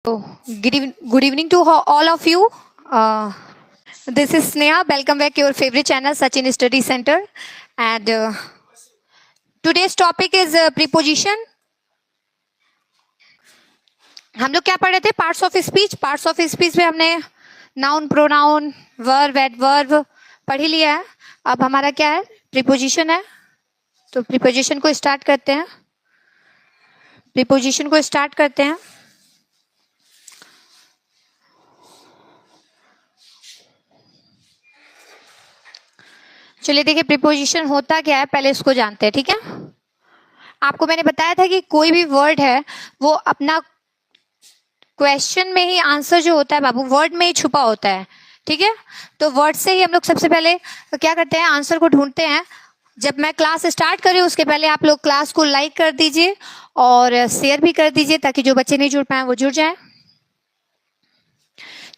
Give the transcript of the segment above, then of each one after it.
Good evening to all of you. This is Sneha. Welcome back to your favorite channel, Sachin Study Center. And today's topic is preposition. हम लोग क्या पढ़ रहे थे? Parts of speech. Parts of speech में हमने noun, pronoun, verb, adverb पढ़ ही लिया है. अब हमारा क्या है? प्रीपोजिशन है. तो प्रीपोजिशन को स्टार्ट करते हैं. प्रीपोजिशन को स्टार्ट करते हैं. चलिए देखिए प्रीपोजिशन होता क्या है, पहले इसको जानते हैं. ठीक है, आपको मैंने बताया था कि कोई भी वर्ड है वो अपना क्वेश्चन में ही आंसर जो होता है बाबू वर्ड में ही छुपा होता है. ठीक है, तो वर्ड से ही हम लोग सबसे पहले क्या करते हैं, आंसर को ढूंढते हैं. जब मैं क्लास स्टार्ट करी उसके पहले आप लोग क्लास को लाइक कर दीजिए और शेयर भी कर दीजिए ताकि जो बच्चे नहीं जुड़ पाए वो जुड़ जाए.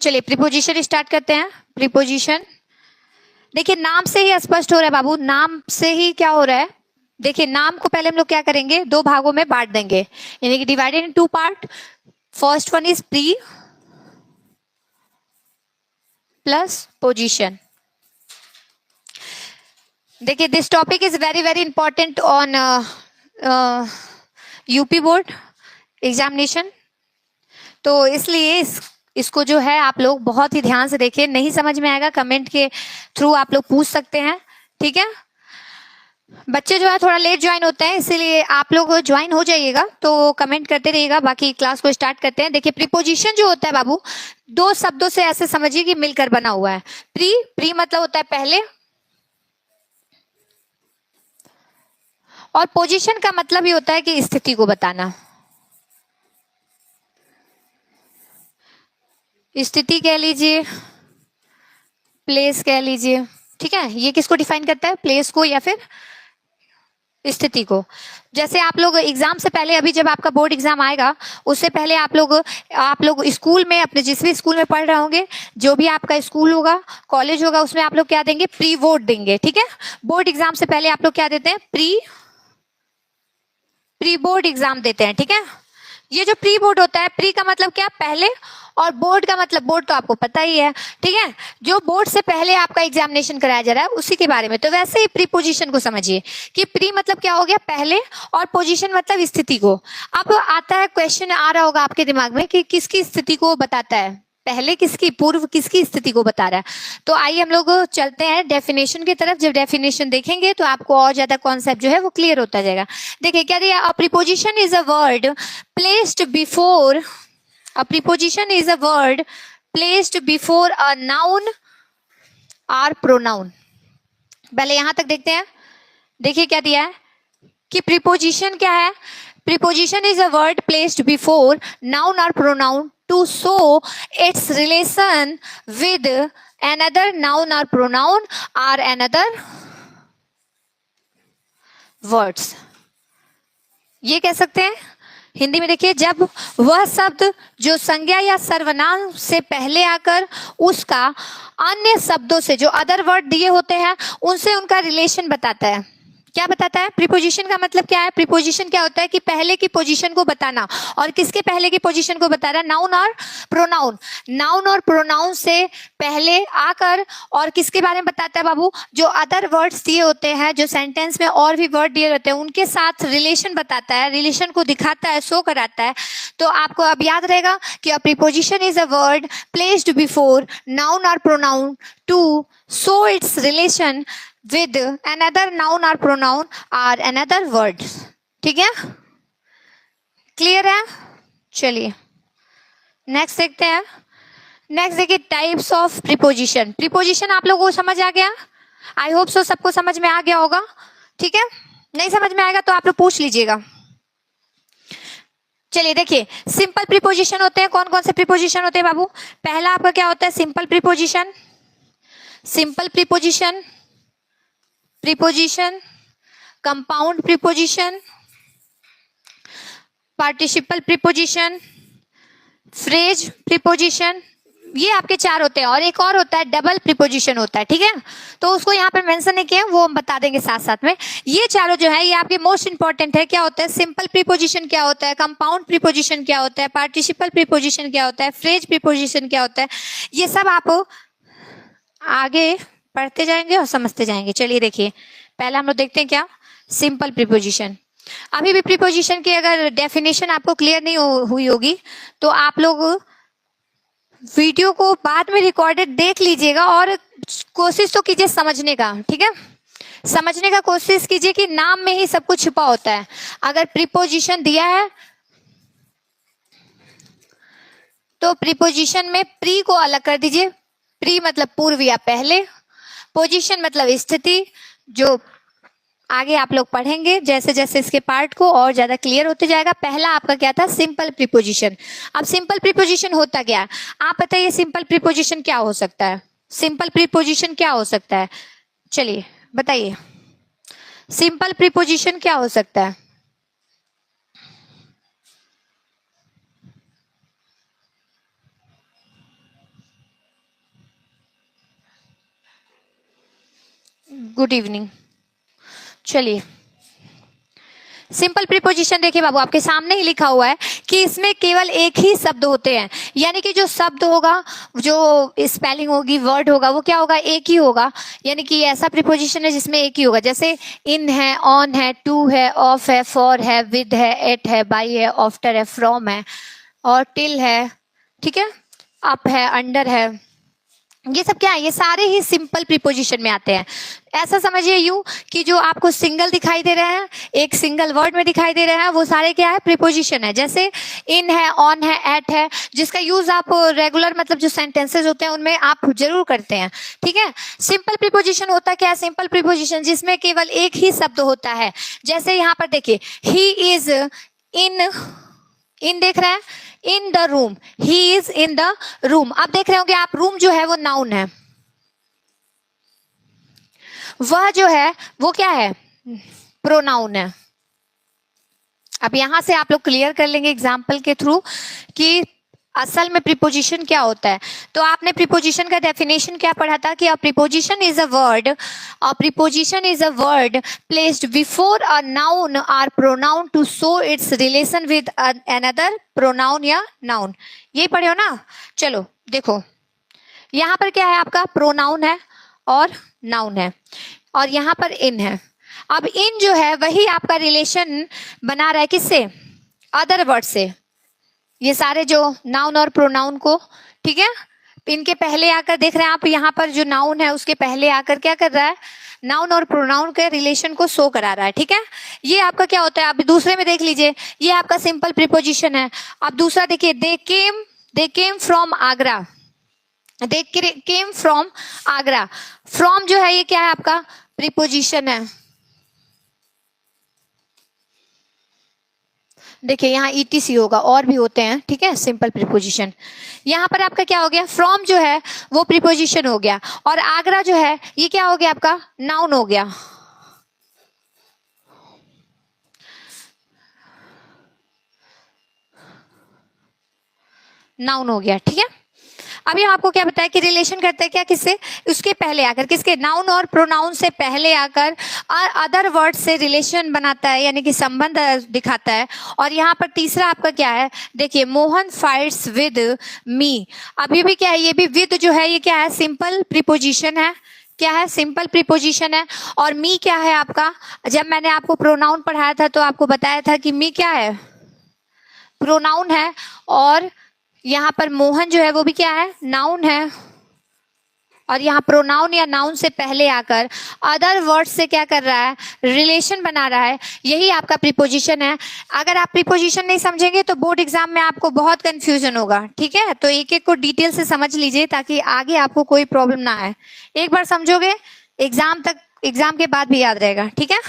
चलिए प्रीपोजिशन स्टार्ट करते हैं. प्रीपोजिशन देखिए नाम से ही स्पष्ट हो रहा है बाबू, नाम से ही क्या हो रहा है. देखिए नाम को पहले हम लोग क्या करेंगे, दो भागों में बांट देंगे, यानी कि divided in two part. First one is pre plus position. देखिए this topic is very very important on UP board examination. तो इसलिए इसको जो है आप लोग बहुत ही ध्यान से देखिए. नहीं समझ में आएगा कमेंट के थ्रू आप लोग पूछ सकते हैं. ठीक है, बच्चे जो है थोड़ा लेट ज्वाइन होते हैं, इसीलिए आप लोग ज्वाइन हो जाइएगा, तो कमेंट करते रहिएगा. बाकी क्लास को स्टार्ट करते हैं. देखिए प्रीपोजिशन जो होता है बाबू, दो शब्दों से ऐसे समझिए कि मिलकर बना हुआ है. प्री मतलब होता है पहले, और पोजीशन का मतलब ही होता है कि स्थिति को बताना. स्थिति कह लीजिए, प्लेस कह लीजिए. ठीक है, ये किसको डिफाइन करता है, प्लेस को या फिर स्थिति को. जैसे आप लोग एग्जाम से पहले, अभी जब आपका बोर्ड एग्जाम आएगा उससे पहले आप लोग स्कूल में, अपने जिस भी स्कूल में पढ़ रहे होंगे, जो भी आपका स्कूल होगा, कॉलेज होगा, उसमें आप लोग क्या देंगे, प्री बोर्ड देंगे. ठीक है, बोर्ड एग्जाम से पहले आप लोग क्या देते हैं, प्री बोर्ड एग्जाम देते हैं. ठीक है, ये जो प्री बोर्ड होता है, प्री का मतलब क्या, पहले, और बोर्ड का मतलब, बोर्ड तो आपको पता ही है. ठीक है, जो बोर्ड से पहले आपका एग्जामिनेशन कराया जा रहा है उसी के बारे में. तो वैसे ही प्रीपोजिशन को समझिए कि प्री मतलब क्या हो गया, पहले, और पोजीशन मतलब स्थिति को. अब आता है क्वेश्चन, आ रहा होगा आपके दिमाग में कि किसकी स्थिति को बताता है, पहले किसकी, पूर्व किसकी स्थिति को बता रहा है. तो आइए हम लोग चलते हैं डेफिनेशन की तरफ. जब डेफिनेशन देखेंगे तो आपको और ज्यादा कॉन्सेप्ट जो है वो क्लियर होता जाएगा. देखिए क्या दिया, अ preposition is a word placed before, a preposition is a word placed before a noun or pronoun. पहले यहां तक देखते हैं. देखिए क्या दिया है कि preposition क्या है, preposition is a word placed before noun or pronoun to show its relation with another noun or pronoun or another words. ये कह सकते हैं हिंदी में. देखिए जब वह शब्द जो संज्ञा या सर्वनाम से पहले आकर उसका अन्य शब्दों से, जो अदर वर्ड दिए होते हैं, उनसे उनका रिलेशन बताता है. क्या बताता है, प्रीपोजिशन का मतलब क्या है, प्रीपोजिशन क्या होता है कि पहले की पोजीशन को बताना. और किसके पहले की पोजीशन को बता रहा है, नाउन और प्रोनाउन. नाउन और प्रोनाउन से पहले आकर और किसके बारे में बताता है बाबू, जो अदर वर्ड्स दिए होते हैं, जो सेंटेंस में और भी वर्ड दिए होते हैं, उनके साथ रिलेशन बताता है, रिलेशन को दिखाता है, शो कराता है. तो आपको अब याद रहेगा कि a preposition is a word placed before noun और pronoun to show its relation with another noun or pronoun or another word. ठीक है, क्लियर है. चलिए नेक्स्ट देखते हैं. नेक्स्ट देखिए टाइप्स ऑफ प्रीपोजिशन. प्रीपोजिशन आप लोगों को समझ आ गया, आई होप सो सबको समझ में आ गया होगा. ठीक है, नहीं समझ में आएगा तो आप लोग पूछ लीजिएगा. चलिए देखिए सिंपल प्रीपोजिशन होते हैं. कौन कौन से प्रीपोजिशन होते हैं बाबू, पहला आपका क्या होता है, simple preposition. Simple preposition, preposition, compound preposition, participle preposition, phrase preposition, ये आपके 4 होते हैं, और एक और होता है डबल प्रीपोजिशन होता है, ठीक है। तो उसको यहाँ पर मेंशन नहीं किया, वो हम बता देंगे साथ साथ में। ये चारों जो है ये आपके मोस्ट इंपॉर्टेंट है। क्या होता है सिंपल प्रीपोजिशन, क्या होता है कंपाउंड प्रीपोजिशन, क्या होता है पार्टिसिपल प्रीपोजिशन, क्या होता है फ्रेज प्रीपोजिशन, क्या होता है, ये सब आप आगे पढ़ते जाएंगे और समझते जाएंगे। चलिए देखिए, पहले हम लोग देखते हैं क्या सिंपल प्रीपोजिशन। अभी भी प्रीपोजिशन की अगर डेफिनेशन आपको क्लियर नहीं हुई होगी तो आप लोग वीडियो को बाद में रिकॉर्डेड देख लीजिएगा और कोशिश तो कीजिए समझने का, ठीक है। समझने का कोशिश कीजिए कि नाम में ही सब कुछ छुपा होता है। अगर प्रीपोजिशन दिया है तो प्रीपोजिशन में प्री को अलग कर दीजिए। प्री मतलब पूर्व या पहले, पोजीशन मतलब स्थिति, जो आगे आप लोग पढ़ेंगे जैसे जैसे इसके पार्ट को और ज्यादा क्लियर होते जाएगा। पहला आपका क्या था सिंपल प्रीपोजिशन। अब सिंपल प्रीपोजिशन होता क्या है आप बताइए, सिंपल प्रीपोजिशन क्या हो सकता है, सिंपल प्रीपोजिशन क्या हो सकता है, चलिए बताइए सिंपल प्रीपोजिशन क्या हो सकता है। Good evening. चलिए सिंपल प्रीपोजिशन देखिए बाबू, आपके सामने ही लिखा हुआ है कि इसमें केवल एक ही शब्द होते हैं, यानी कि जो शब्द होगा, जो स्पेलिंग होगी, वर्ड होगा, वो क्या होगा एक ही होगा। यानी कि ऐसा प्रीपोजिशन है जिसमें एक ही होगा, जैसे इन है, ऑन है, टू है, ऑफ है, फॉर है, विद है, एट है, बाय है, आफ्टर है, फ्रॉम है और टिल है, ठीक है, अप है, अंडर है। ये सब क्या है, ये सारे ही सिंपल प्रीपोजिशन में आते हैं। ऐसा समझिए यूं कि जो आपको सिंगल दिखाई दे रहे हैं, एक सिंगल वर्ड में दिखाई दे रहे हैं, वो सारे क्या है प्रीपोजिशन है। जैसे इन है, ऑन है, एट है, जिसका यूज आप रेगुलर मतलब जो सेंटेंसेस होते हैं उनमें आप जरूर करते हैं, ठीक है। सिंपल प्रीपोजिशन होता क्या है, सिंपल प्रीपोजिशन जिसमें केवल एक ही शब्द होता है। जैसे यहाँ पर देखिए ही इज इन देख रहे हैं, in the room, he is in the room. अब देख रहे होंगे आप, रूम जो है वो नाउन है, वह जो है वो क्या है प्रोनाउन है। अब यहां से आप लोग क्लियर कर लेंगे एग्जाम्पल के थ्रू कि असल में प्रीपोजिशन क्या होता है। तो आपने प्रीपोजिशन का डेफिनेशन क्या पढ़ा था कि a preposition is a word, a preposition is a word placed before a noun or pronoun to show its relation with another pronoun या नाउन। यही पढ़े हो ना। चलो देखो यहाँ पर क्या है, आपका प्रोनाउन है और नाउन है, और यहाँ पर इन है। अब इन जो है वही आपका रिलेशन बना रहा है किससे, अदर वर्ड से। ये सारे जो नाउन और प्रोनाउन को, ठीक है, इनके पहले आकर देख रहे हैं आप, यहाँ पर जो नाउन है उसके पहले आकर क्या कर रहा है, नाउन और प्रोनाउन के रिलेशन को शो करा रहा है, ठीक है। ये आपका क्या होता है, आप दूसरे में देख लीजिए, ये आपका सिंपल प्रीपोजिशन है। अब दूसरा देखिए, they came from Agra, they came from Agra. From जो है ये क्या है आपका प्रीपोजिशन है। देखिए यहाँ ईटीसी होगा, और भी होते हैं, ठीक है, सिंपल प्रीपोजिशन। यहाँ पर आपका क्या हो गया, फ्रॉम जो है वो प्रीपोजिशन हो गया, और आगरा जो है ये क्या हो गया आपका नाउन हो गया। नाउन हो गया, ठीक है। अभी आपको क्या बताया कि रिलेशन करता है क्या किससे, उसके पहले आकर, किसके, नाउन और प्रोनाउन से पहले आकर अदर वर्ड से रिलेशन बनाता है, यानी कि संबंध दिखाता है। और यहाँ पर तीसरा आपका क्या है, देखिए मोहन फाइट्स विद मी। अभी भी क्या है, ये भी विद जो है ये क्या है सिंपल प्रीपोजिशन है, क्या है सिंपल प्रीपोजिशन है। और मी क्या है आपका, जब मैंने आपको प्रोनाउन पढ़ाया था तो आपको बताया था कि मी क्या है प्रोनाउन है, और यहाँ पर मोहन जो है वो भी क्या है नाउन है। और यहाँ प्रोनाउन या नाउन से पहले आकर अदर वर्ड से क्या कर रहा है, रिलेशन बना रहा है, यही आपका प्रीपोजिशन है। अगर आप प्रीपोजिशन नहीं समझेंगे तो बोर्ड एग्जाम में आपको बहुत कंफ्यूजन होगा, ठीक है। तो एक एक को डिटेल से समझ लीजिए ताकि आगे आपको कोई प्रॉब्लम ना आए। एक बार समझोगे एग्जाम तक, एग्जाम के बाद भी याद रहेगा, ठीक है।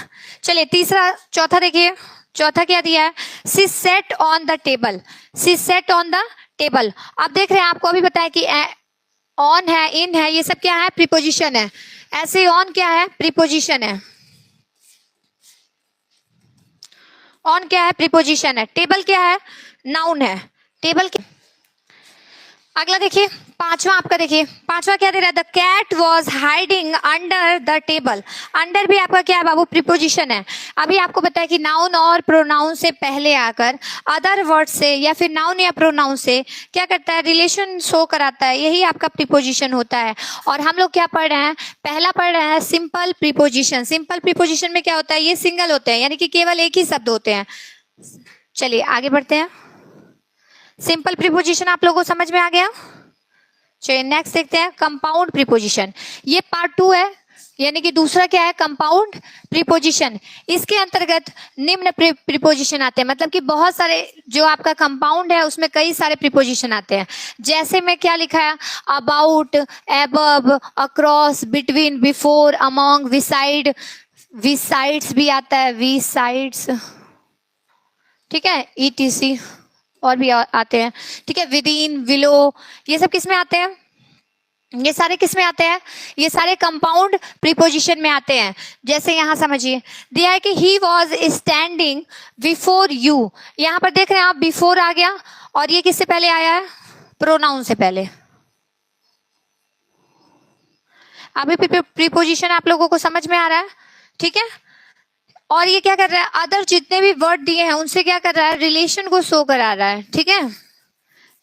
चलिए तीसरा, चौथा देखिए, चौथा क्या दिया है, she sat on the table, she sat on the table. आप देख रहे हैं, आपको अभी बताया कि ऑन है, इन है, ये सब क्या है प्रीपोजिशन है। ऐसे ऑन क्या है प्रीपोजिशन है, ऑन क्या है प्रीपोजिशन है, टेबल क्या है नाउन है। टेबल अगला देखिए, पांचवा आपका देखिए, पांचवा क्या दे रहा है, the cat was hiding under the table. Under भी आपका क्या है बाबू, प्रीपोजिशन है। अभी आपको बताया कि नाउन और प्रोनाउन से पहले आकर अदर वर्ड से या फिर नाउन या प्रोनाउन से क्या करता है, रिलेशन शो कराता है, यही आपका प्रीपोजिशन होता है। और हम लोग क्या पढ़ रहे हैं, पहला पढ़ रहे हैं सिंपल प्रीपोजिशन। सिंपल प्रीपोजिशन में क्या होता है, ये सिंगल होते हैं, यानी कि केवल एक ही शब्द होते हैं। चलिए आगे बढ़ते हैं। सिंपल प्रीपोजिशन आप लोगों को समझ में आ गया। चलिए नेक्स्ट देखते हैं कंपाउंड प्रीपोजिशन। ये पार्ट 2 है, यानी कि दूसरा क्या है, कंपाउंड प्रीपोजिशन। इसके अंतर्गत निम्न प्रीपोजिशन आते हैं, मतलब कि बहुत सारे जो आपका कंपाउंड है उसमें कई सारे प्रीपोजिशन आते हैं। जैसे में क्या लिखा है, about, above, across, between, before, among, beside, besides भी आता है, विसाइड्स, ठीक है, ईटीसी और भी आते हैं, ठीक है, विदिन, विलो, ये सब किस में आते हैं, ये सारे किस में आते हैं, ये सारे कंपाउंड प्रीपोजिशन में आते हैं। जैसे यहां समझिए दिया है कि he was standing before you, यहां पर देख रहे हैं आप, बिफोर आ गया और ये किससे पहले आया है, प्रोनाउन से पहले। अभी प्रीपोजिशन आप लोगों को समझ में आ रहा है, ठीक है। और ये क्या कर रहा है, अदर जितने भी वर्ड दिए हैं उनसे क्या कर रहा है, रिलेशन को शो करा रहा है, ठीक है,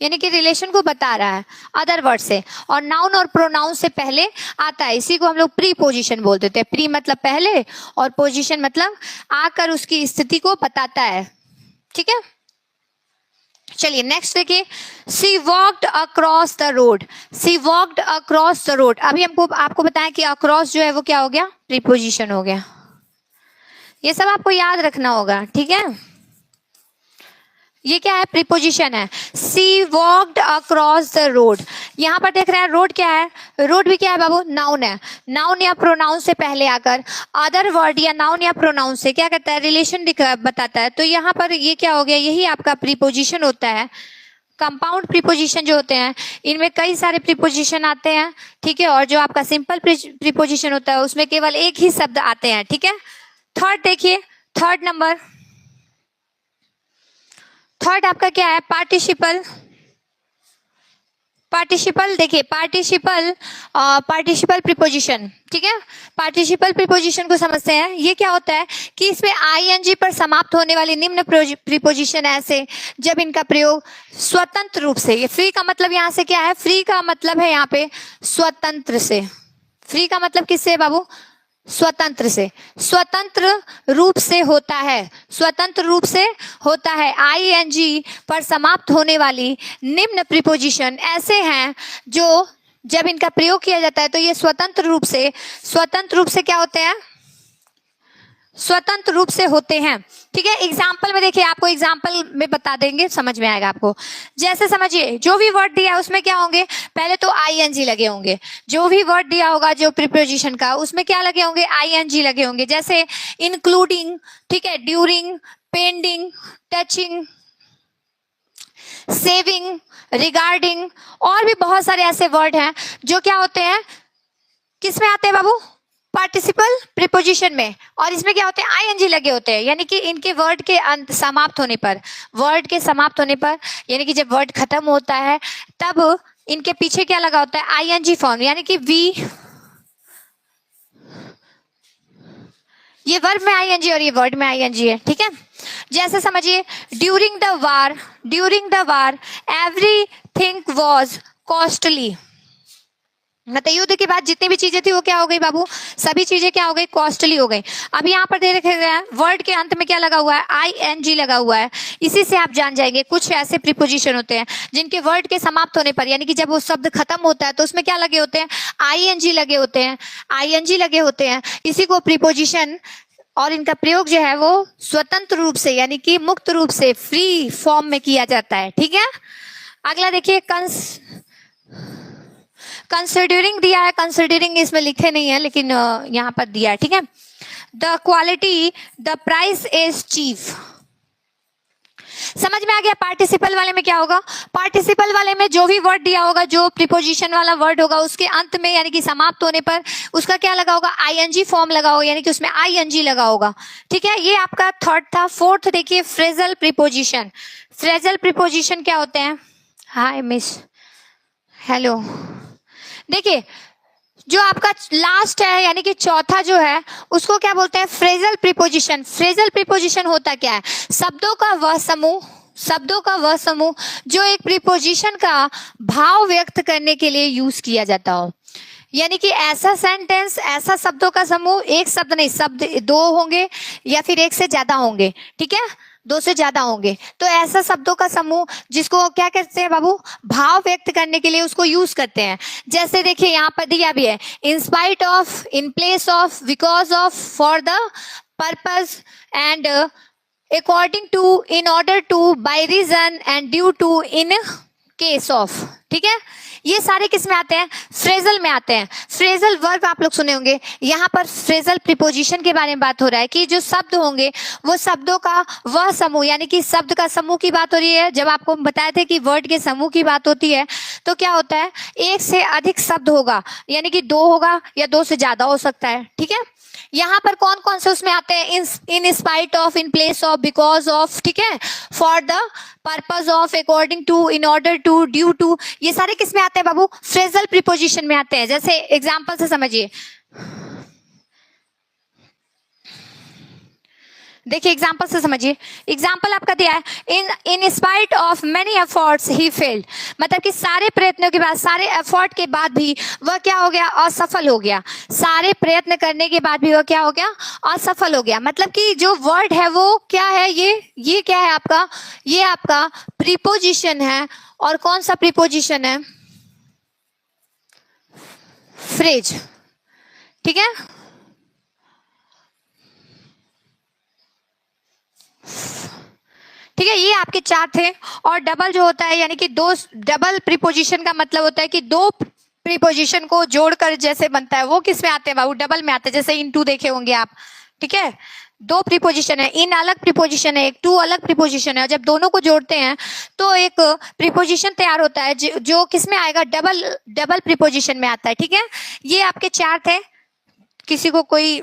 यानी कि रिलेशन को बता रहा है अदर वर्ड से। और नाउन और प्रोनाउन से पहले आता है, इसी को हम लोग प्री पोजिशन बोल देते हैं। प्री मतलब पहले और पोजिशन मतलब आकर उसकी स्थिति को बताता है, ठीक है। चलिए नेक्स्ट देखिए, she walked across the road. She walked across the road, अभी हमको आपको बताया कि अक्रॉस जो है वो क्या हो गया, प्रीपोजिशन हो गया। ये सब आपको याद रखना होगा, ठीक है। ये क्या है, प्रीपोजिशन है। सी वॉक्ड अक्रॉस द रोड, यहां पर देख रहे हैं रोड क्या है, रोड भी क्या है बाबू, नाउन है। नाउन या प्रोनाउन से पहले आकर अदर वर्ड या नाउन या प्रोनाउन से क्या करता है, रिलेशन बताता है। तो यहाँ पर ये क्या हो गया, यही आपका प्रीपोजिशन होता है। कंपाउंड प्रीपोजिशन जो होते हैं इनमें कई सारे प्रीपोजिशन आते हैं, ठीक है। और जो आपका सिंपल प्रीपोजिशन होता है उसमें केवल एक ही शब्द आते हैं, ठीक है। थर्ड देखिए, थर्ड नंबर, थर्ड आपका क्या है, पार्टिसिपल। पार्टिसिपल देखिए, पार्टिसिपल प्रीपोजिशन, ठीक है। पार्टिसिपल प्रीपोजिशन को समझते हैं। ये क्या होता है कि इसमें आईएनजी पर समाप्त होने वाली निम्न प्रीपोजिशन ऐसे जब इनका प्रयोग स्वतंत्र रूप से, ये फ्री का मतलब यहाँ से क्या है, फ्री का मतलब है यहाँ पे स्वतंत्र से। फ्री का मतलब किससे है बाबू, स्वतंत्र से, स्वतंत्र रूप से होता है, स्वतंत्र रूप से होता है। आईएनजी पर समाप्त होने वाली निम्न प्रीपोजिशन ऐसे हैं जो जब इनका प्रयोग किया जाता है तो ये स्वतंत्र रूप से क्या होते हैं, स्वतंत्र रूप से होते हैं, ठीक है। एग्जाम्पल में देखिए, आपको एग्जाम्पल में बता देंगे, समझ में आएगा आपको। जैसे समझिए, जो भी वर्ड दिया है उसमें क्या होंगे, पहले तो आईएनजी लगे होंगे। जो भी वर्ड दिया होगा जो प्रीपोजिशन का, उसमें क्या लगे होंगे, आईएनजी लगे होंगे। जैसे इंक्लूडिंग, ठीक है, during, pending, touching, saving, regarding, और भी बहुत सारे ऐसे वर्ड हैं जो क्या होते हैं, किस में आते हैं बाबू, पार्टिसिपल प्रीपोजिशन में। और इसमें क्या होते हैं, आईएनजी लगे होते हैं, यानी कि इनके वर्ड के अंत समाप्त होने पर, वर्ड के समाप्त होने पर, यानी कि जब वर्ड खत्म होता है तब इनके पीछे क्या लगा होता है, आईएनजी फॉर्म, यानी कि वी, ये वर्ब में आईएनजी और ये वर्ड में आईएनजी है, ठीक है। जैसे समझिए, during the war everything was costly, मतलब युद्ध के बाद जितनी भी चीजें थी वो क्या हो गई बाबू, सभी चीजें क्या हो गई, कॉस्टली हो गई। अब यहाँ पर दे रखे गए हैं, वर्ड के अंत में क्या लगा हुआ है, आईएनजी लगा हुआ है। इसी से आप जान जाएंगे कुछ ऐसे प्रीपोजिशन होते हैं जिनके वर्ड के समाप्त होने पर, यानी कि जब वो शब्द खत्म होता है तो उसमें क्या लगे होते हैं, आईएनजी लगे होते हैं, आईएनजी लगे होते हैं। इसी को प्रीपोजिशन, और इनका प्रयोग जो है वो स्वतंत्र रूप से, यानी कि मुक्त रूप से, फ्री फॉर्म में किया जाता है, ठीक है। अगला देखिए, कंसिडरिंग दिया है, कंसिडरिंग इसमें लिखे नहीं है लेकिन यहाँ पर दिया है, ठीक है। The quality, the price is cheap. समझ में आ गया। पार्टिसिपल वाले में क्या होगा, पार्टिसिपल वाले में जो भी वर्ड दिया होगा, जो प्रीपोजिशन वाला वर्ड होगा, उसके अंत में यानी कि समाप्त होने पर उसका क्या लगा होगा, आईएनजी फॉर्म लगा होगा, यानी कि उसमें आईएनजी लगा होगा, ठीक है। ये आपका थर्ड था। फोर्थ देखिए, फ्रेजल प्रीपोजिशन। फ्रेजल प्रीपोजिशन क्या होते हैं, हाय मिस, हेलो, देखिए जो आपका लास्ट है यानी कि चौथा जो है उसको क्या बोलते हैं, फ्रेजल प्रीपोजिशन। फ्रेजल प्रीपोजिशन होता क्या है, शब्दों का वह समूह जो एक प्रीपोजिशन का भाव व्यक्त करने के लिए यूज किया जाता हो। यानी कि ऐसा सेंटेंस, ऐसा शब्दों का समूह, एक शब्द नहीं, शब्द दो होंगे या फिर एक से ज्यादा होंगे, ठीक है, दो से ज्यादा होंगे, तो ऐसा शब्दों का समूह जिसको क्या कहते हैं बाबू, भाव व्यक्त करने के लिए उसको यूज करते हैं। जैसे देखिए यहाँ पर दिया भी है, in spite of, in place of, because of, for the purpose and according to, in order to, by reason and due to, in case of. ठीक है, ये सारे किस में आते हैं, फ्रेजल में आते हैं। फ्रेजल वर्ब आप लोग सुने होंगे, यहाँ पर फ्रेजल प्रीपोजिशन के बारे में बात हो रहा है कि जो शब्द होंगे वो शब्दों का वह समूह, यानी कि शब्द का समूह की बात हो रही है। जब आपको बताए थे कि वर्ड के समूह की बात होती है तो क्या होता है, एक से अधिक शब्द होगा, यानी कि दो होगा या दो से ज्यादा हो सकता है। ठीक है, यहाँ पर कौन कौन से उसमें आते हैं, in spite of, in place of, because of, ठीक है, for the purpose of, according to, in order to, due to, ये सारे किस में आते हैं बाबू, फ्रेजल प्रीपोजिशन में आते हैं। जैसे एग्जांपल से समझिए, देखिए एग्जाम्पल से समझिए। एग्जाम्पल आपका दिया है, in spite of many efforts he failed, मतलब कि सारे प्रयत्नों के बाद, सारे एफर्ट के बाद भी वह क्या हो गया, असफल हो गया। सारे प्रयत्न करने के बाद भी वह क्या हो गया, असफल हो गया। मतलब कि जो वर्ड है वो क्या है, ये क्या है आपका, ये आपका प्रीपोजिशन है। और कौन सा प्रीपोजिशन है, फ्रेज। ठीक है, ठीक है, ये आपके चार थे। और डबल जो होता है, यानी कि दो, डबल प्रीपोजिशन का मतलब होता है कि दो प्रीपोजिशन को जोड़कर जैसे बनता है, वो किस में आते हैं बाबू, डबल में आते हैं। जैसे इन टू देखे होंगे आप, ठीक है, दो प्रीपोजिशन है, इन अलग प्रीपोजिशन है, एक टू अलग प्रीपोजिशन है, और जब दोनों को जोड़ते हैं तो एक प्रीपोजिशन तैयार होता है जो किस में आएगा, डबल प्रीपोजिशन में आता है। ठीक है, ये आपके चार थे। किसी को कोई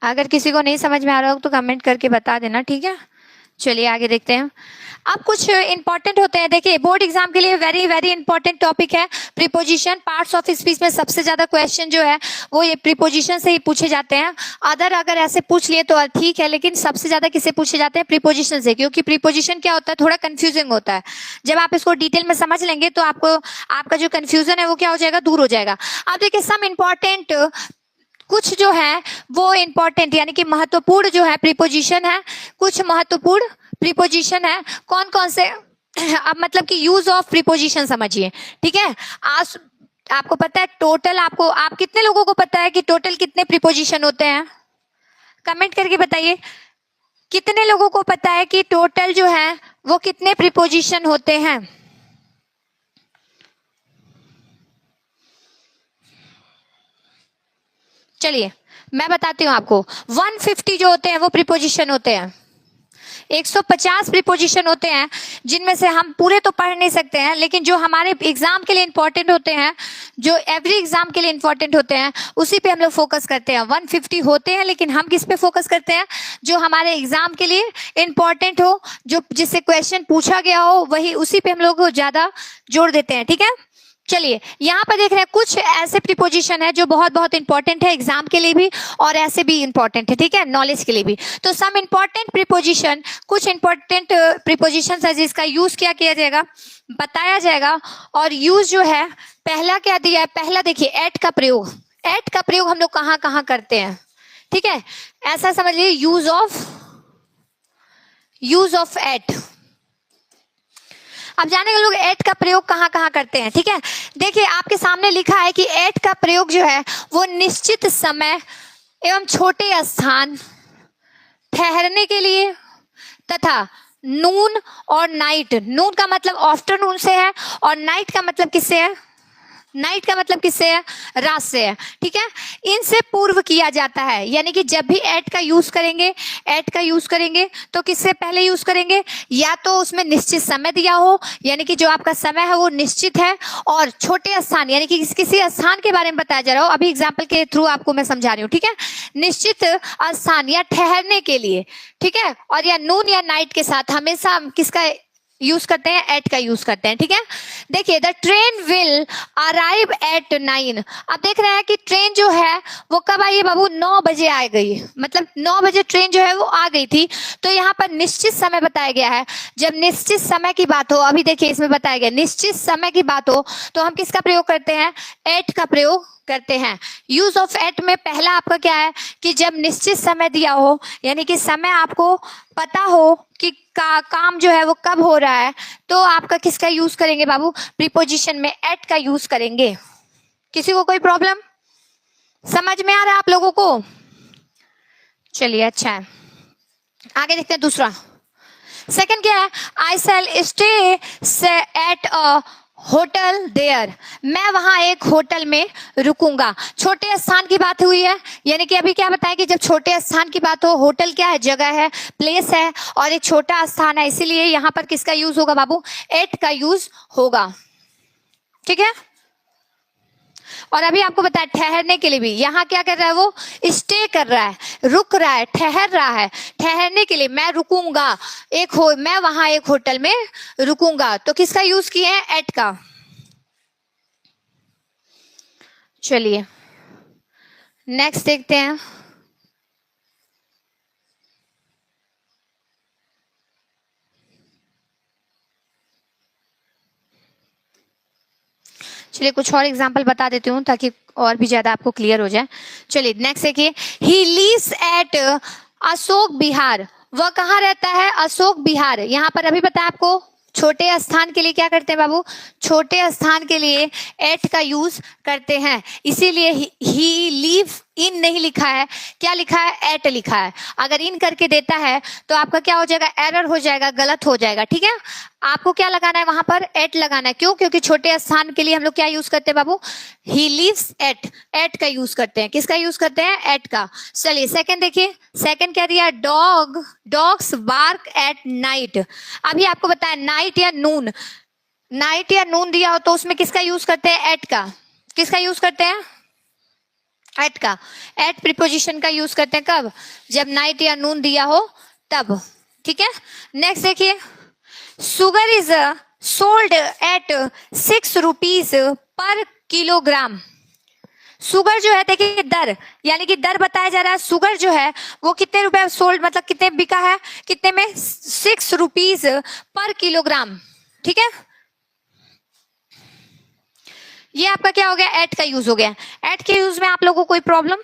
अगर किसी को नहीं समझ में आ रहा हो तो कमेंट करके बता देना, ठीक है। चलिए आगे देखते हैं। अब कुछ इंपॉर्टेंट होते हैं, देखिए बोर्ड एग्जाम के लिए वेरी वेरी इंपॉर्टेंट टॉपिक है प्रीपोजिशन। पार्ट्स ऑफ स्पीच में सबसे ज्यादा क्वेश्चन जो है वो ये प्रीपोजिशन से ही पूछे जाते हैं। अगर ऐसे पूछ लिए तो ठीक है, लेकिन सबसे ज्यादा किससे पूछे जाते हैं, प्रीपोजिशन से, क्योंकि प्रीपोजिशन क्या होता है, थोड़ा कंफ्यूजिंग होता है। जब आप इसको डिटेल में समझ लेंगे तो आपको, आपका जो कंफ्यूजन है वो क्या हो जाएगा, दूर हो जाएगा। अब देखिए सम इम्पॉर्टेंट, कुछ जो है वो इंपॉर्टेंट यानी कि महत्वपूर्ण जो है प्रीपोजिशन है, कुछ महत्वपूर्ण प्रीपोजिशन है। कौन कौन से, अब मतलब कि यूज ऑफ प्रीपोजिशन समझिए। ठीक है, आज आपको पता है टोटल, आप कितने लोगों को पता है कि टोटल कितने प्रीपोजिशन होते हैं, कमेंट करके बताइए। कितने लोगों को पता है कि टोटल जो है वो कितने प्रीपोजिशन होते हैं। चलिए मैं बताती हूँ आपको, 150 जो होते हैं वो प्रीपोजिशन होते हैं। 150 प्रीपोजिशन होते हैं, जिनमें से हम पूरे तो पढ़ नहीं सकते हैं, लेकिन जो हमारे एग्जाम के लिए इंपॉर्टेंट होते हैं, जो एवरी एग्जाम के लिए इंपॉर्टेंट होते हैं, उसी पे हम लोग फोकस करते हैं। 150 होते हैं, लेकिन हम किस पे फोकस करते हैं, जो हमारे एग्जाम के लिए इंपॉर्टेंट हो, जो जिससे क्वेश्चन पूछा गया हो, वही उसी पे हम लोग ज्यादा जोर देते हैं। ठीक है, चलिए यहाँ पर देख रहे हैं कुछ ऐसे प्रीपोजिशन है जो बहुत बहुत इंपॉर्टेंट है एग्जाम के लिए भी, और ऐसे भी इंपॉर्टेंट है, ठीक है, नॉलेज के लिए भी। तो सम इंपॉर्टेंट प्रीपोजिशन, कुछ इंपॉर्टेंट प्रीपोजिशन है जिसका यूज क्या किया जाएगा, बताया जाएगा। और यूज जो है, पहला क्या दिया है, पहला देखिए एट का प्रयोग। एट का प्रयोग हम लोग कहाँ कहाँ करते हैं, ठीक है, ऐसा समझ लीजिए, यूज ऑफ एट। अब जानेंगे लोग एट का प्रयोग कहाँ कहाँ करते हैं। ठीक है, देखिए आपके सामने लिखा है कि एट का प्रयोग जो है वो निश्चित समय एवं छोटे स्थान, ठहरने के लिए, तथा नून और नाइट, नून का मतलब आफ्टरनून से है और नाइट का मतलब किससे है, नाइट का मतलब किससे है, रात से है। ठीक है, इनसे पूर्व किया जाता है, यानी कि जब भी एट का यूज करेंगे तो किससे पहले यूज करेंगे, या तो उसमें निश्चित समय दिया हो, यानी कि जो आपका समय है वो निश्चित है, और छोटे स्थान यानी कि किसी स्थान के बारे में बताया जा रहा हो। अभी एग्जाम्पल के थ्रू आपको मैं समझा रही हूँ। ठीक है, निश्चित स्थान या ठहरने के लिए, ठीक है, और या नून या नाइट के साथ हमेशा किसका यूज करते हैं, एट का यूज करते हैं, ठीक है। देखिए, the train will arrive at 9। अब देख रहे हैं कि ट्रेन जो है वो कब आई है बाबू, 9 बजे आ गई, मतलब 9 बजे ट्रेन जो है वो आ गई थी। तो यहाँ पर निश्चित समय बताया गया है। जब निश्चित समय की बात हो, अभी देखिए इसमें बताया गया निश्चित समय की बात हो, तो हम किसका प्रयोग करते हैं, एट का प्रयोग करते हैं। यूज ऑफ एट में पहला आपका क्या है कि जब निश्चित समय दिया हो, यानी कि समय आपको पता हो कि काम जो है वो कब हो रहा है, तो आपका किसका यूज करेंगे बाबू, प्रीपोजिशन में एट का यूज करेंगे। किसी को कोई प्रॉब्लम, समझ में आ रहा है आप लोगों को? चलिए, अच्छा है, आगे देखते हैं दूसरा। सेकंड क्या है, I shall stay at a hotel there, मैं वहां एक होटल में रुकूंगा। छोटे स्थान की बात हुई है, यानी कि अभी क्या बताया कि जब छोटे स्थान की बात हो, होटल क्या है, जगह है, प्लेस है, और एक छोटा स्थान है, इसीलिए यहां पर किसका यूज होगा बाबू, एट का यूज होगा, ठीक है। और अभी आपको बताया ठहरने के लिए भी, यहाँ क्या कर रहा है वो, स्टे कर रहा है, रुक रहा है, ठहर रहा है। ठहरने के लिए मैं रुकूंगा, मैं वहां एक होटल में रुकूंगा, तो किसका यूज किए हैं, एट का। चलिए नेक्स्ट देखते हैं। चलिए कुछ और एग्जांपल बता देती हूँ ताकि और भी ज्यादा आपको क्लियर हो जाए। चलिए नेक्स्ट देखिए, he lives at Ashok Vihar, वह कहाँ रहता है, अशोक विहार। यहाँ पर अभी बताया आपको, छोटे स्थान के लिए क्या करते हैं बाबू, छोटे स्थान के लिए एट का यूज करते हैं, इसीलिए ही लिव इन नहीं लिखा है, क्या लिखा है, एट लिखा है। अगर इन करके देता है तो आपका क्या हो जाएगा, एरर हो जाएगा, गलत हो जाएगा, ठीक है। आपको क्या लगाना है वहां पर, एट लगाना है। क्यों, क्योंकि छोटे स्थान के लिए हम लोग क्या यूज करते हैं बाबू, ही लिव्स एट, एट का यूज करते हैं। किसका यूज करते हैं, एट का। चलिए सेकंड देखिए, सेकंड क्या दिया, डॉग्स बार्क एट नाइट। अभी आपको बताया नाइट या नून, नाइट या नून दिया हो तो उसमें किसका यूज करते हैं, एट का। किसका यूज करते हैं, एट का। एट प्रीपोजिशन का यूज करते हैं कब, जब नाइट या नून दिया हो तब, ठीक है। नेक्स्ट देखिए, sugar is sold at 6 rupees per kilogram. Sugar जो है देखिए, दर, यानी कि दर बताया जा रहा है, सुगर जो है वो कितने रुपए सोल्ड, मतलब कितने बिका है, कितने में, 6 रुपीज पर किलोग्राम, ठीक है। ये आपका क्या हो गया, एट का यूज हो गया। एट के यूज में आप लोगों को कोई प्रॉब्लम,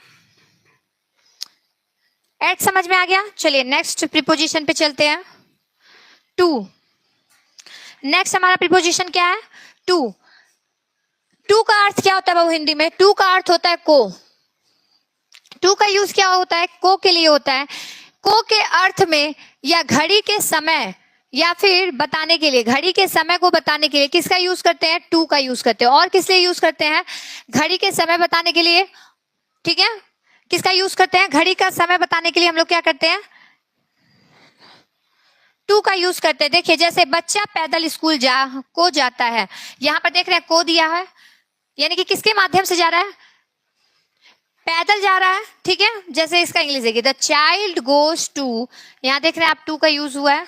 एट समझ में आ गया। चलिए नेक्स्ट प्रीपोजिशन पे चलते हैं, टू। नेक्स्ट हमारा प्रीपोजिशन क्या है, टू। टू का अर्थ क्या होता है बाबू हिंदी में, टू का अर्थ होता है को। टू का यूज क्या होता है, को के लिए होता है। को के अर्थ में या घड़ी के समय या फिर बताने के लिए, घड़ी के समय को बताने के लिए किसका यूज करते हैं, टू का यूज करते हैं। और किस लिए यूज करते हैं, घड़ी के समय बताने के लिए, ठीक है। किसका यूज करते हैं, घड़ी का समय बताने के लिए हम लोग क्या करते हैं, टू का यूज करते हैं। देखिए जैसे बच्चा पैदल स्कूल जाता है, यहाँ पर देख रहे हैं को दिया है, यानी कि किसके माध्यम से जा रहा है, पैदल जा रहा है, ठीक है। जैसे इसका इंग्लिश देखिए, द चाइल्ड गोज टू, यहाँ देख रहे हैं आप टू का यूज हुआ है।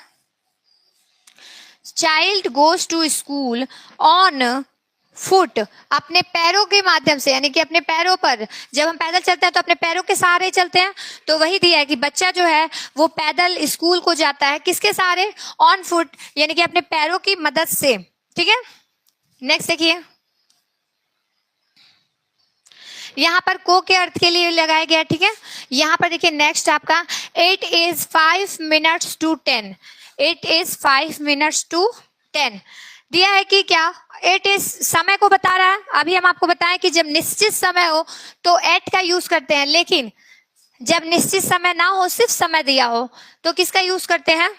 Child goes to school on foot, अपने पैरों के माध्यम से, यानी कि अपने पैरों पर, जब हम पैदल चलते हैं तो अपने पैरों के सहारे चलते हैं, तो वही दिया है कि बच्चा जो है वो पैदल स्कूल को जाता है, किसके सहारे, ऑन फुट, यानी कि अपने पैरों की मदद से, ठीक है। नेक्स्ट देखिए, यहाँ पर को के अर्थ के लिए लगाया गया, ठीक है। यहाँ पर देखिए नेक्स्ट आपका, it is 5 minutes to 10, it is 5 minutes to 10 दिया है कि क्या, इट इज समय को बता रहा है। अभी हम आपको बताएं कि जब निश्चित समय हो तो एट का यूज करते हैं, लेकिन जब निश्चित समय ना हो, सिर्फ समय दिया हो, तो किसका यूज करते हैं,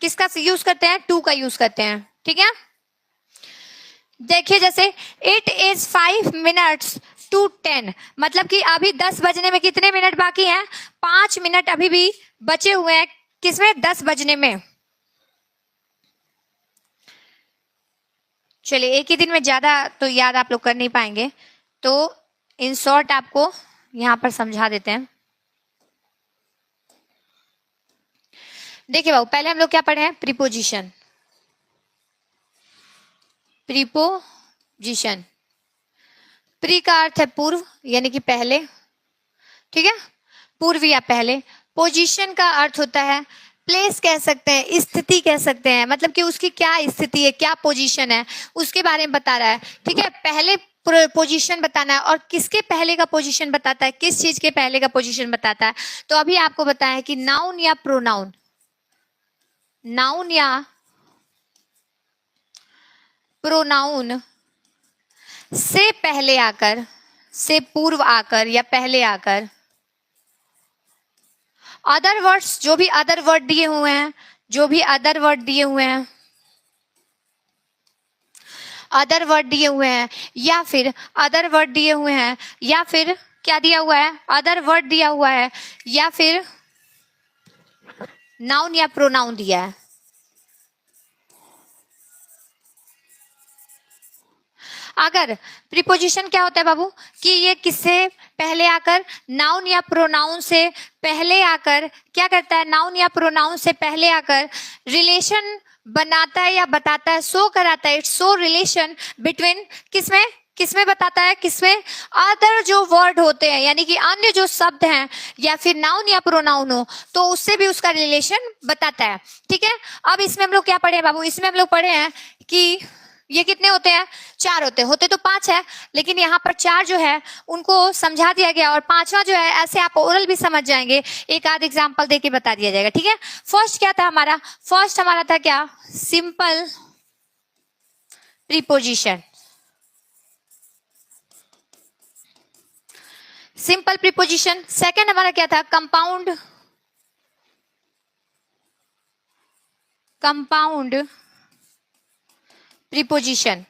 किसका यूज करते हैं, टू का यूज करते हैं, ठीक है। देखिए जैसे इट इज 5 minutes to 10, मतलब कि अभी 10 बजने में कितने मिनट बाकी हैं, 5 मिनट अभी भी बचे हुए हैं, किसमें, 10 बजने में। चलिए एक ही दिन में ज्यादा तो याद आप लोग कर नहीं पाएंगे, तो इन शॉर्ट आपको यहां पर समझा देते हैं। देखिए बाबू, पहले हम लोग क्या पढ़े हैं, प्रीपोजिशन, प्रीपोजिशन। प्री का अर्थ है पूर्व यानी कि पहले, ठीक है, पूर्व या पहले। पोजीशन का अर्थ होता है प्लेस कह सकते हैं, स्थिति कह सकते हैं, मतलब कि उसकी क्या स्थिति है, क्या पोजीशन है, उसके बारे में बता रहा है, ठीक है। पहले पोजीशन बताना है, और किसके पहले का पोजीशन बताता है, किस चीज के पहले का पोजीशन बताता है। तो अभी आपको बताया है कि नाउन या प्रोनाउन, नाउन या प्रोनाउन से पहले आकर, से पूर्व आकर या पहले आकर, अदर वर्ड्स, जो भी अदर वर्ड दिए हुए हैं, जो भी अदर वर्ड दिए हुए हैं, अदर वर्ड दिए हुए हैं, या फिर अदर वर्ड दिए हुए हैं, या फिर क्या दिया हुआ है, अदर वर्ड दिया हुआ है, या फिर नाउन या प्रोनाउन दिया है। अगर प्रीपोजिशन क्या होता है बाबू, कि ये किससे पहले आकर, नाउन या प्रोनाउन से पहले आकर क्या करता है, नाउन या प्रोनाउन से पहले आकर रिलेशन बनाता है या बताता है, शो कराता है, इट्स शो रिलेशन बिटवीन, किसमें किसमें बताता है, किसमें, अदर जो वर्ड होते हैं, यानी कि अन्य जो शब्द हैं, या फिर नाउन या प्रोनाउन हो तो उससे भी उसका रिलेशन बताता है, ठीक है। अब इसमें हम लोग क्या पढ़े हैं बाबू, इसमें हम लोग पढ़े हैं कि ये कितने होते हैं, 4 होते तो 5 है, लेकिन यहाँ पर 4 जो है उनको समझा दिया गया, और 5वां जो है ऐसे आप ओरल भी समझ जाएंगे, एक आध एग्जांपल देके बता दिया जाएगा, ठीक है। फर्स्ट क्या था हमारा, फर्स्ट हमारा था क्या, simple preposition, simple preposition. Second हमारा क्या था, compound, compound preposition.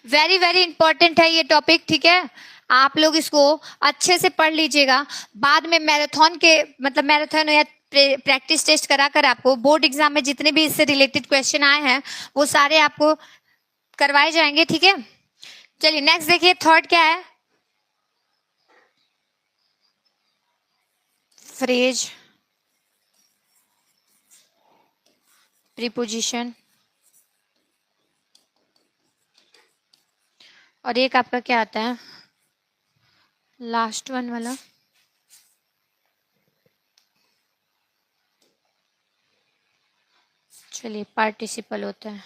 Very very important है ये टॉपिक, ठीक है, आप लोग इसको अच्छे से पढ़ लीजिएगा। बाद में मैराथन के, मतलब मैराथन या प्रैक्टिस टेस्ट कराकर आपको बोर्ड एग्जाम में जितने भी इससे रिलेटेड क्वेश्चन आए हैं वो सारे आपको करवाए जाएंगे, ठीक है। चलिए नेक्स्ट देखिए, थर्ड क्या है, फ्रेज प्रीपोजिशन, और एक आपका क्या आता है, लास्ट वन वाला, चलिए पार्टिसिपल होता है,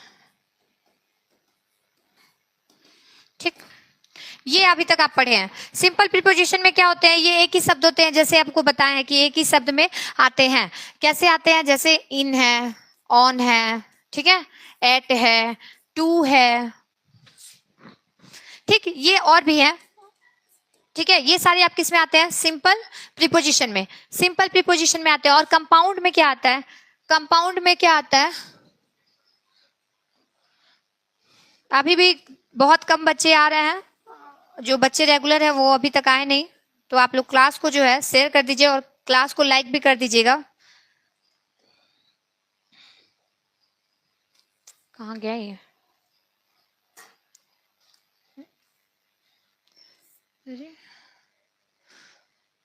ठीक। ये अभी तक आप पढ़े हैं। सिंपल प्रीपोजिशन में क्या होते हैं, ये एक ही शब्द होते हैं, जैसे आपको बताया है कि एक ही शब्द में आते हैं। कैसे आते हैं, जैसे इन है, ऑन है, ठीक है, एट है, टू है, ठीक, ये और भी है, ठीक है। ये सारे आप किस में आते हैं, सिंपल प्रीपोजिशन में, सिंपल प्रीपोजिशन में आते हैं। और कंपाउंड में क्या आता है, कंपाउंड में क्या आता है, अभी भी बहुत कम बच्चे आ रहे हैं, जो बच्चे रेगुलर है वो अभी तक आए नहीं, तो आप लोग क्लास को जो है शेयर कर दीजिए और क्लास को लाइक भी कर दीजिएगा। कहाँ गया ये,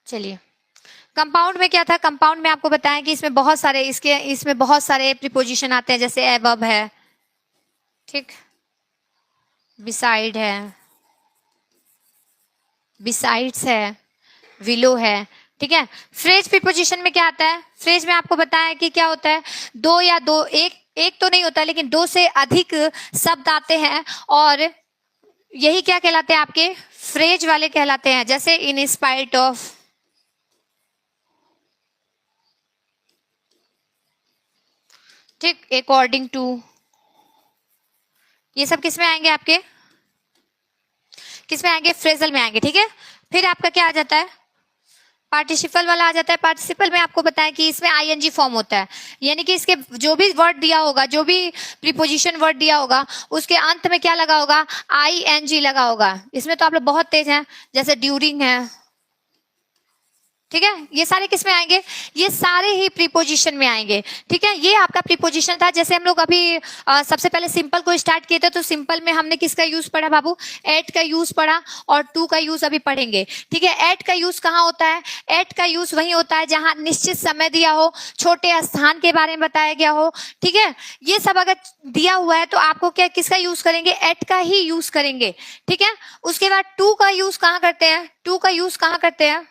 चलिए कंपाउंड में क्या था, कंपाउंड में आपको बताया कि इसमें बहुत सारे, इसमें बहुत सारे प्रीपोजिशन आते हैं, जैसे एबव है, ठीक, बिसाइड है, बिसाइड्स है, विलो है, ठीक है। फ्रेज प्रीपोजिशन में क्या आता है, फ्रेज में आपको बताया कि क्या होता है, दो या दो, एक तो नहीं होता, लेकिन 2 से अधिक शब्द आते हैं, और यही क्या कहलाते हैं, आपके फ्रेज वाले कहलाते हैं। जैसे इन स्पाइट ऑफ, ठीक, अकॉर्डिंग टू, ये सब किस में आएंगे, आपके किस में आएंगे, फ्रेजल में आएंगे, ठीक है। फिर आपका क्या आ जाता है, पार्टिसिपल वाला आ जाता है। पार्टिसिपल में आपको बताया कि इसमें आईएनजी फॉर्म होता है, यानी कि इसके जो भी वर्ड दिया होगा, जो भी प्रीपोजिशन वर्ड दिया होगा, उसके अंत में क्या लगा होगा, आईएनजी लगा होगा। इसमें तो आप लोग बहुत तेज हैं, जैसे ड्यूरिंग है, ठीक है, ये सारे किस में आएंगे, ये सारे ही प्रीपोजिशन में आएंगे। ठीक है, ये आपका प्रीपोजिशन था। जैसे हम लोग अभी सबसे पहले सिंपल को स्टार्ट किए थे, तो सिंपल में हमने किसका यूज पढ़ा बाबू, एट का यूज पढ़ा और टू का यूज अभी पढ़ेंगे। ठीक है, एट का यूज कहाँ होता है, एट का यूज वही होता है जहां निश्चित समय दिया हो, छोटे स्थान के बारे में बताया गया हो। ठीक है, ये सब अगर दिया हुआ है तो आपको क्या किसका यूज करेंगे, एट का ही यूज करेंगे। ठीक है, उसके बाद टू का यूज कहाँ करते हैं, टू का यूज कहाँ करते हैं,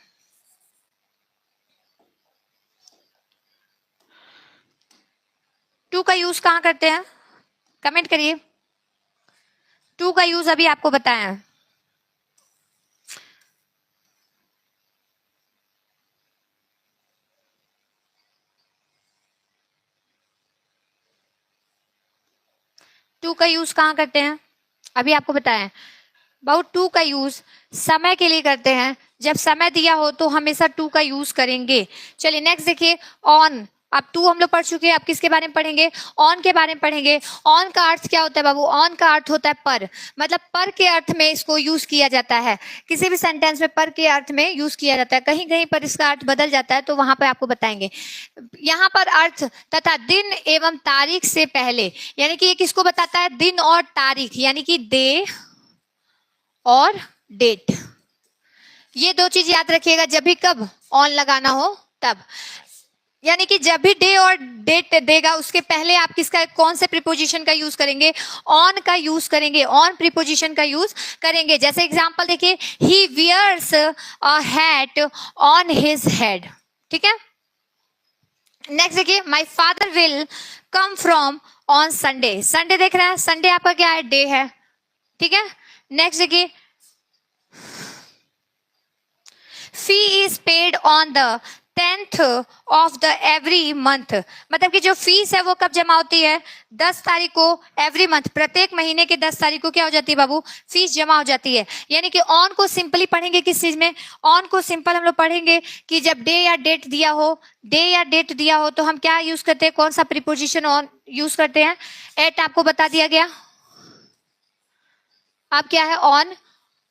टू का यूज कहां करते हैं, कमेंट करिए। टू का यूज अभी आपको बताया है। टू का यूज कहां करते हैं, अभी आपको बताया बहुत। टू का यूज समय के लिए करते हैं, जब समय दिया हो तो हमेशा टू का यूज करेंगे। चलिए नेक्स्ट देखिए, ऑन। अब टू हम लोग पढ़ चुके हैं, अब किसके बारे में पढ़ेंगे, ऑन के बारे में पढ़ेंगे। ऑन का अर्थ क्या होता है बाबू, ऑन का अर्थ होता है पर, मतलब पर के अर्थ में इसको यूज किया जाता है। किसी भी सेंटेंस में पर के अर्थ में यूज किया जाता है, कहीं कहीं पर इसका अर्थ बदल जाता है, तो वहां पर आपको बताएंगे। यहाँ पर अर्थ तथा दिन एवं तारीख से पहले, यानी कि ये किसको बताता है, दिन और तारीख, यानी कि डे और डेट। ये दो चीज याद रखिएगा, जब भी कब ऑन लगाना हो तब, यानी कि जब भी डे और डेट देगा उसके पहले आप किसका, कौन से प्रीपोजिशन का यूज करेंगे, ऑन का यूज करेंगे, ऑन प्रीपोजिशन का यूज करेंगे। जैसे एग्जांपल देखिए, he wears a hat on his head. ठीक है, नेक्स्ट देखिए, my father will come from on Sunday. Sunday देख रहे हैं, संडे आपका क्या है, डे है। ठीक है, नेक्स्ट देखिए, फी is paid on the 10th of the every month, मतलब कि जो फीस है वो कब जमा होती है, 10 तारीख को एवरी मंथ, प्रत्येक महीने के 10 तारीख को क्या हो जाती है बाबू, फीस जमा हो जाती है। यानी कि ऑन को सिंपली पढ़ेंगे किस चीज में, ऑन को सिंपल हम लोग पढ़ेंगे कि जब डे या डेट दिया हो, डे या डेट दिया हो तो हम क्या यूज करते हैं, कौन सा प्रीपोजिशन ऑन यूज करते हैं, एट आपको बता दिया गया। अब क्या है ऑन,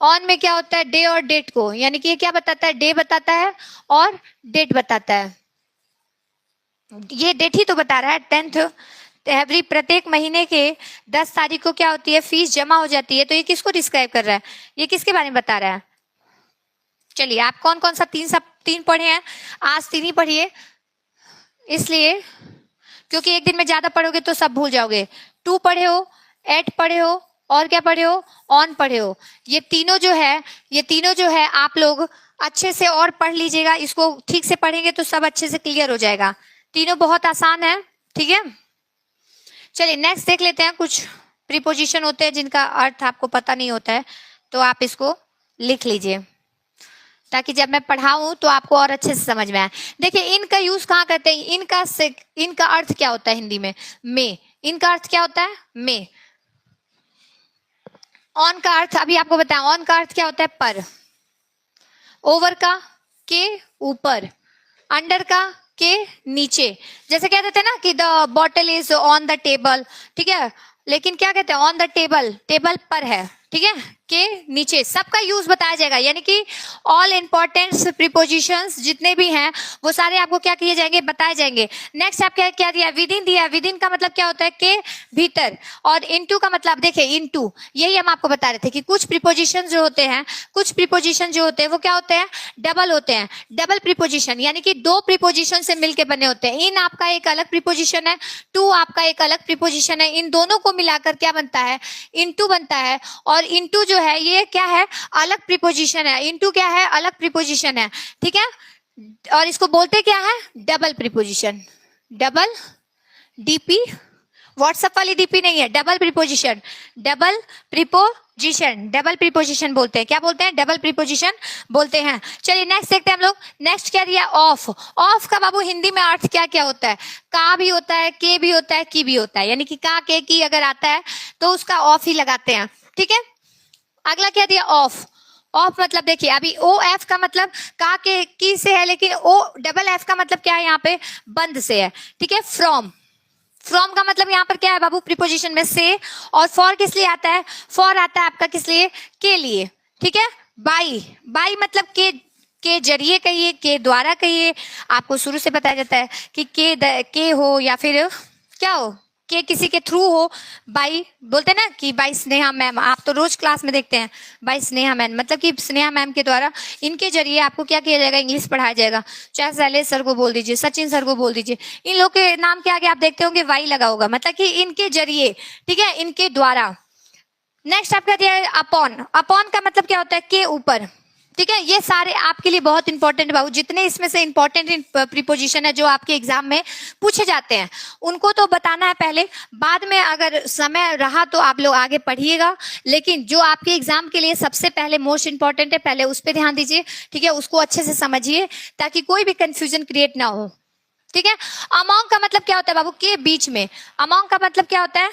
ऑन में क्या होता है, डे और डेट को, यानी कि ये क्या बताता है, डे बताता है और डेट बताता है। ये डेट ही तो बता रहा है, 10th एवरी, प्रत्येक महीने के 10 तारीख को क्या होती है, फीस जमा हो जाती है। तो ये किसको डिस्क्राइब कर रहा है, ये किसके बारे में बता रहा है। चलिए आप कौन कौन सा तीन पढ़े हैं, आज 3 ही पढ़िए, इसलिए क्योंकि एक दिन में ज्यादा पढ़ोगे तो सब भूल जाओगे। 2 पढ़े हो, 8 पढ़े हो, और क्या पढ़े हो, ऑन पढ़े हो। ये तीनों जो है आप लोग अच्छे से और पढ़ लीजिएगा, इसको ठीक से पढ़ेंगे तो सब अच्छे से क्लियर हो जाएगा। तीनों बहुत आसान है। ठीक है, चलिए नेक्स्ट देख लेते हैं। कुछ प्रीपोजिशन होते हैं जिनका अर्थ आपको पता नहीं होता है, तो आप इसको लिख लीजिए ताकि जब मैं पढ़ाऊं तो आपको और अच्छे से समझ में आए। देखिए इनका यूज कहाँ करते हैं, इनका अर्थ क्या होता है हिंदी में, इनका अर्थ क्या होता है, में। ऑन का अर्थ अभी आपको बताएं, ऑन का अर्थ क्या होता है, पर। ओवर का, के ऊपर। अंडर का, के नीचे। जैसे क्या कहते हैं ना कि the bottle is on the table, ठीक है, लेकिन क्या कहते हैं, ऑन द टेबल, टेबल पर है, ठीक है, के नीचे। सबका यूज बताया जाएगा, यानी कि ऑल इंपॉर्टेंट प्रीपोजिशंस जितने भी हैं वो सारे आपको क्या किए जाएंगे, बताए जाएंगे। नेक्स्ट आप क्या दिया, विद इन दिया। विद इन का मतलब क्या होता है, के भीतर। और इनटू का मतलब देखिए, इनटू, यही हम आपको बता रहे थे कि कुछ प्रीपोजिशन जो होते हैं, वो क्या होते हैं, डबल होते हैं। डबल प्रीपोजिशन यानी कि 2 प्रीपोजिशन से मिलकर बने होते हैं। इन आपका एक अलग प्रीपोजिशन है, टू आपका एक अलग प्रीपोजिशन है, इन दोनों को मिलाकर क्या बनता है, इनटू बनता है। और इनटू जो है ये क्या है, अलग प्रीपोजिशन है। इनटू क्या है, अलग प्रीपोजिशन है, ठीक है। और इसको बोलते क्या है, double preposition. Double DP, WhatsApp वाली डीपी नहीं है, डबल प्रीपोजिशन। डबल प्रीपोजिशन बोलते हैं। क्या बोलते हैं, डबल प्रीपोजिशन बोलते हैं। चलिए नेक्स्ट देखते हैं हम लोग। नेक्स्ट क्या दिया, ऑफ। ऑफ का बाबू हिंदी में अर्थ क्या क्या होता है, का भी होता है, के भी होता है, की भी होता है। यानी कि का, के, की अगर आता है तो उसका ऑफ ही लगाते हैं, ठीक है। अगला क्या दिया, ऑफ। ऑफ मतलब देखिए, अभी ओ एफ का मतलब का के की से है, लेकिन ओ डबल एफ का मतलब क्या है, यहाँ पे बंद से है, ठीक है। फ्रॉम का मतलब यहाँ पर क्या है बाबू, प्रीपोजिशन में से। और फॉर किस लिए आता है, फॉर आता है आपका किस लिए, के लिए, ठीक है। बाई मतलब के जरिए कहिए, के द्वारा कहिए, आपको शुरू से बताया जाता है कि के हो या फिर क्या हो, के किसी के थ्रू हो, बाई बोलते हैं ना कि बाई स्नेहा मैम, आप तो रोज क्लास में देखते हैं बाई स्नेहा मैम, मतलब कि स्नेहा मैम के द्वारा, इनके जरिए आपको क्या किया जाएगा, इंग्लिश पढ़ाया जाएगा। चाहे शैलेश सर को बोल दीजिए, सचिन सर को बोल दीजिए, इन लोग के नाम के आगे आप देखते होंगे वाई लगा होगा, मतलब कि इनके जरिए, ठीक है, इनके द्वारा। नेक्स्ट आपका दिया है अपॉन। अपॉन का मतलब क्या होता है, के ऊपर, ठीक है। ये सारे आपके लिए बहुत इंपॉर्टेंट बाबू, जितने इसमें से इंपॉर्टेंट प्रीपोजिशन है जो आपके एग्जाम में पूछे जाते हैं उनको तो बताना है पहले, बाद में अगर समय रहा तो आप लोग आगे पढ़िएगा, लेकिन जो आपके एग्जाम के लिए सबसे पहले मोस्ट इंपॉर्टेंट है, पहले उस पर ध्यान दीजिए, ठीक है, उसको अच्छे से समझिए ताकि कोई भी कंफ्यूजन क्रिएट ना हो, ठीक है। अमॉन्ग का मतलब क्या होता है बाबू, के बीच में। अमॉन्ग का मतलब क्या होता है,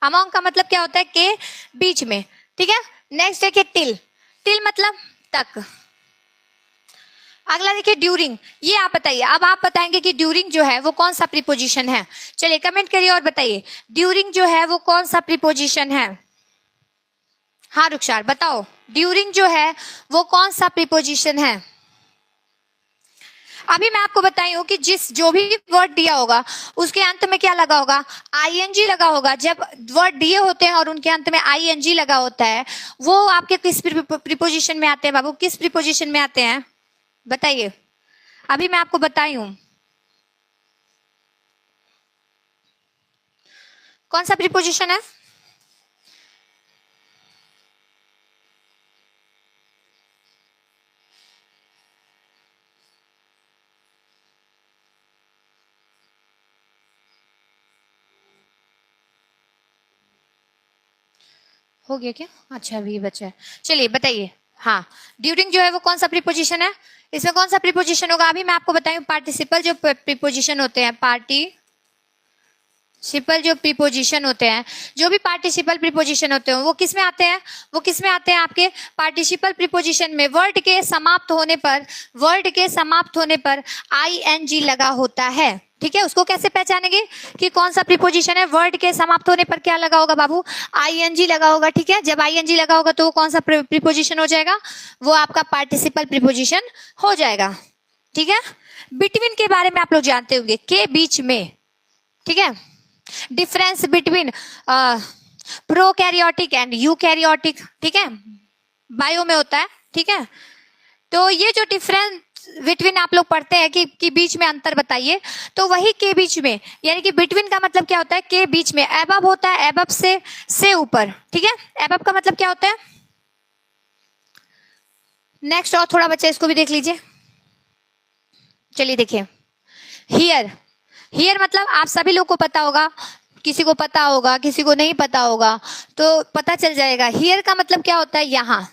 अमॉन्ग का मतलब क्या होता है, के बीच में, ठीक है। नेक्स्ट देखिए टिल। टिल मतलब तक। अगला देखिए ड्यूरिंग। ये आप बताइए, अब आप बताएंगे कि ड्यूरिंग जो है वो कौन सा प्रीपोजिशन है। चलिए कमेंट करिए और बताइए ड्यूरिंग जो है वो कौन सा प्रीपोजिशन है। हाँ रुखसार बताओ, ड्यूरिंग जो है वो कौन सा प्रीपोजिशन है। अभी मैं आपको बताई हूं कि जो भी वर्ड दिया होगा उसके अंत में क्या लगा होगा, आईएनजी लगा होगा। जब वर्ड दिए होते हैं और उनके अंत में आईएनजी लगा होता है, वो आपके किस प्रीपोजिशन में आते हैं बाबू, किस प्रीपोजिशन में आते हैं बताइए। अभी मैं आपको बताई हूं कौन सा प्रीपोजिशन है। हो गया क्या, अच्छा अभी बचा है, चलिए बताइए। हाँ ड्यूरिंग जो है वो कौन सा प्रीपोजिशन है, इसमें कौन सा प्रीपोजिशन होगा। अभी मैं आपको बताऊं पार्टिसिपल जो प्रीपोजिशन होते हैं, पार्टिसिपल जो प्रीपोजिशन होते हैं, जो भी पार्टिसिपल प्रीपोजिशन होते हैं वो किस में आते हैं, वो किस में आते हैं आपके पार्टिसिपल प्रीपोजिशन में। वर्ड के समाप्त होने पर, वर्ड के समाप्त होने पर आईएनजी लगा होता है, ठीक है। उसको कैसे पहचानेंगे कि कौन सा प्रीपोजिशन है, वर्ड के समाप्त होने पर क्या लगा होगा बाबू, आईएनजी लगा होगा, ठीक है। जब आईएनजी लगा होगा तो वो कौन सा प्रीपोजिशन हो जाएगा, वो आपका पार्टिसिपल प्रीपोजिशन हो जाएगा, ठीक है। बिटवीन के बारे में आप लोग जानते होंगे, के बीच में, ठीक है। Difference between prokaryotic and eukaryotic, ठीक है, बायो में होता है, ठीक है। तो ये जो डिफरेंस बिटवीन आप लोग पढ़ते हैं कि बीच में अंतर बताइए, तो वही के बीच में, यानी कि बिटवीन का मतलब क्या होता है, के बीच में। एबव होता है, एबव से ऊपर, ठीक है। एबव का मतलब क्या होता है। नेक्स्ट और थोड़ा बच्चा इसको भी देख लीजिए। चलिए देखिए हियर। हियर मतलब आप सभी लोग को पता होगा, किसी को पता होगा किसी को नहीं पता होगा, तो पता चल जाएगा। हियर का मतलब क्या होता है, यहाँ।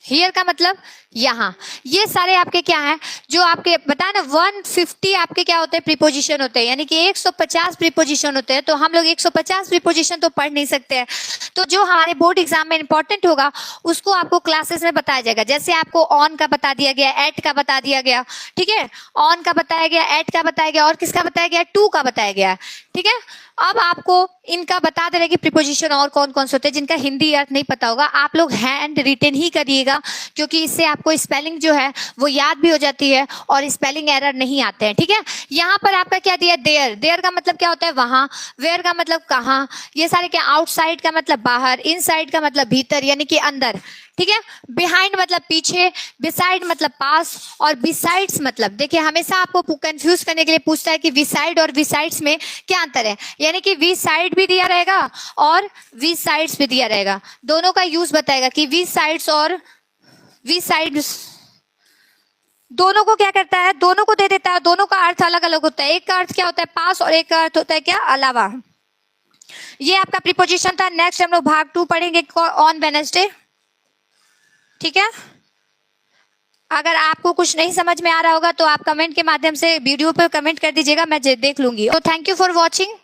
हियर का मतलब यहाँ। ये सारे आपके क्या हैं, जो आपके बताए ना 150 आपके क्या होते हैं, प्रीपोजिशन होते हैं, यानी कि 150 प्रीपोजिशन होते हैं। तो हम लोग 150 प्रीपोजिशन तो पढ़ नहीं सकते हैं, तो जो हमारे बोर्ड एग्जाम में इंपॉर्टेंट होगा उसको आपको क्लासेस में बताया जाएगा। जैसे आपको ऑन का बता दिया गया, एट का बता दिया गया, ठीक है, ऑन का बताया गया, एट का बताया गया, और किसका बताया गया, टू का बताया गया, ठीक है। अब आपको इनका बता दे रहे कि प्रीपोजिशन और कौन कौन से होते हैं, जिनका हिंदी अर्थ नहीं पता होगा आप लोग हैंड रिटन ही करिएगा, क्योंकि इससे आपको स्पेलिंग जो है वो याद भी हो जाती है और स्पेलिंग एरर नहीं आते हैं, ठीक है। यहाँ पर आपका क्या दिया, देयर। देयर का मतलब क्या होता है, वहां। वेयर का मतलब कहाँ। ये सारे क्या, आउटसाइड का मतलब बाहर, इनसाइड का मतलब भीतर यानी कि अंदर, ठीक है। बिहाइंड मतलब पीछे, बिसाइड मतलब पास, और बिसाइड्स मतलब, देखिए हमेशा आपको कंफ्यूज करने के लिए पूछता है कि बिसाइड और बिसाइड्स में क्या अंतर है, यानी कि वी साइड भी दिया रहेगा और वी साइड्स भी दिया रहेगा, दोनों का यूज बताएगा कि वी साइड्स और वी साइड्स दोनों को क्या करता है, दोनों को दे देता है, दोनों का अर्थ अलग अलग होता है। एक का अर्थ क्या होता है, पास, और एक का अर्थ होता है क्या, अलावा। ये आपका प्रीपोजिशन था। नेक्स्ट हम लोग भाग 2 पढ़ेंगे ऑन वेडनेसडे, ठीक है। अगर आपको कुछ नहीं समझ में आ रहा होगा तो आप कमेंट के माध्यम से वीडियो पे कमेंट कर दीजिएगा, मैं देख लूंगी। तो थैंक यू फॉर वॉचिंग।